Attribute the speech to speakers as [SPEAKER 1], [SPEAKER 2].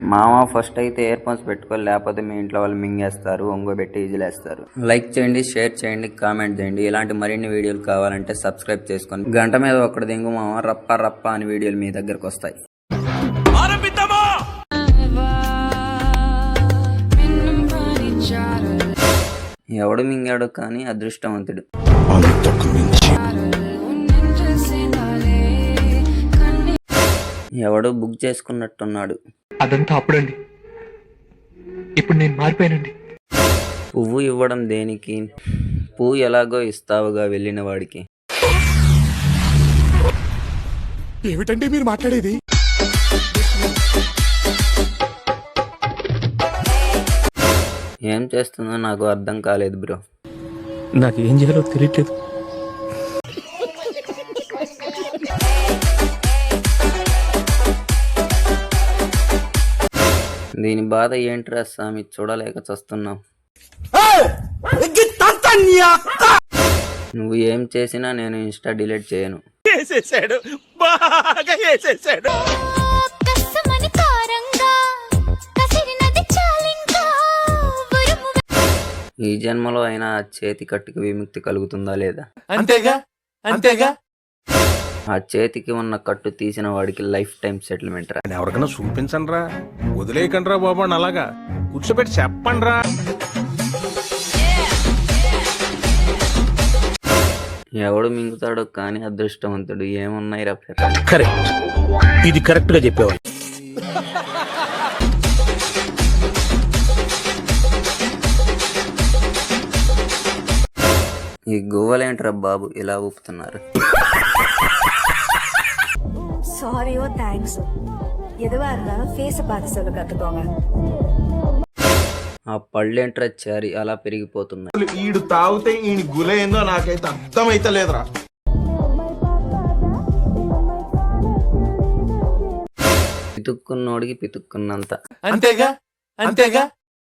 [SPEAKER 1] మామ ఫస్ట్ అయితే ear phones పెట్టుకోవాలి, లేకపోతే మీ ఇంట్లో వాళ్ళు మింగేస్తారు, ఒంగోబెట్టి ఈజీలేస్తారు. లైక్ చేయండి, షేర్ చేయండి, కామెంట్ చేయండి. ఇలాంటి మరిన్ని వీడియోలు కావాలంటే సబ్స్క్రైబ్ చేసుకొని గంట మీద ఒక్కటి దింగు మామ, రప్ప రప్ప అని వీడియోలు మీ దగ్గరకు వస్తాయి. ఎవడు మింగాడు కానీ అదృష్టవంతుడు. ఎవడో బుక్ చేసుకున్నట్టున్నాడు.
[SPEAKER 2] అదంతా అప్పుడండి, ఇప్పుడు నేను మారిపోయానండి.
[SPEAKER 1] పువ్వు ఇవ్వడం దేనికి? పువ్వు ఎలాగో ఇస్తావుగా వెళ్ళిన వాడికి.
[SPEAKER 3] ఏమిటండి మీరు మాట్లాడేది?
[SPEAKER 1] ఏం చేస్తుందో నాకు అర్థం కాలేదు బ్రో.
[SPEAKER 2] నాకు ఏం చేయాలో తెలియట్లేదు.
[SPEAKER 1] దీని బాధ ఏంట్రా స్వామి, చూడలేక చస్తున్నాం. నువ్వు ఏం చేసినా నేను ఇన్స్టా డిలీట్ చేయను. ఈ జన్మలో అయినా ఆ చేతి కట్టుకు విముక్తి కలుగుతుందా లేదా?
[SPEAKER 2] అంతేగా అంతేగా.
[SPEAKER 1] ఆ చేతికి ఉన్న కట్టు తీసిన వాడికి లైఫ్ టైం సెటిల్మెంట్ రా.
[SPEAKER 3] ఎవరికైనా చూపించండి రా, వదిలేయకండి రా బాబు అని అలాగా కూర్చోబెట్టి చెప్పండి రా.
[SPEAKER 1] ఎవడు మింగుతాడో కానీ అదృష్టవంతుడు. ఏమున్నాయి రా.
[SPEAKER 4] కరెక్ట్, ఇది కరెక్ట్ గా చెప్పేవాళ్ళు.
[SPEAKER 1] ఈ గువ్వలేంట్రా బాబు ఇలా ఊపుతున్నారు?
[SPEAKER 5] சாரியோ தேங்க்ஸோ எதுவா இருந்தாலும் ஃபேஸை பார்த்து சொல்ல கத்துக்கோங்க.
[SPEAKER 1] ఆ పళ్ళేంట్రా చారి అలా పెరిగిపోతున్నాయి.
[SPEAKER 6] ఈడు తాగితే ఈయన గులేందో నాకైతే అర్థమైతే లేదురా.
[SPEAKER 1] పితుక్కున్నోడికి పితుక్కున్నంత.
[SPEAKER 2] అంతేగా అంతేగా.